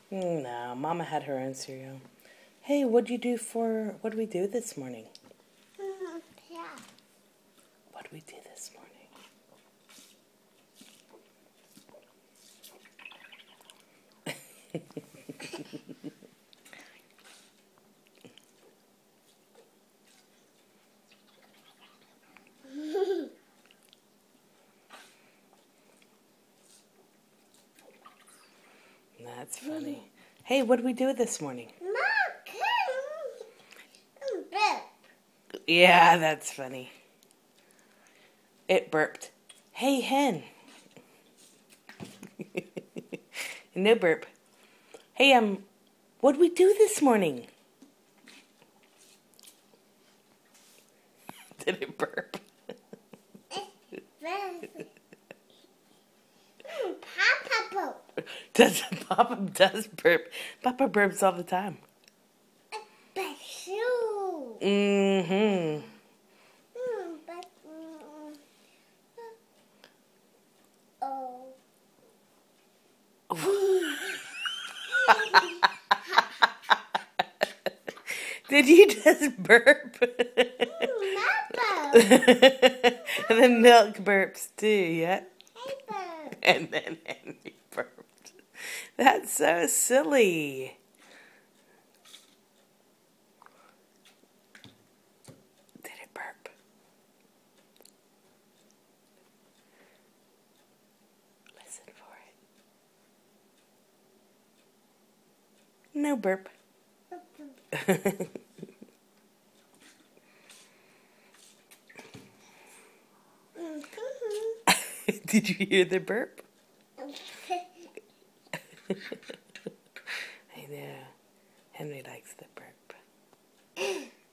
No, Mama had her own cereal. Hey, what did we do this morning? Yeah. What did we do this morning? That's funny. Hey, what did we do this morning? Yeah, that's funny. It burped. Hey, hen. No burp. Hey, what did we do this morning? Did it burp? Papa Papa does burp. Papa burps all the time. Mm-hmm. Did you just burp? And then Milk burps too, yeah? And then Henry burped. That's so silly. Did it burp? Listen for it. No burp. Did you hear the burp? I know. Henry likes the burp.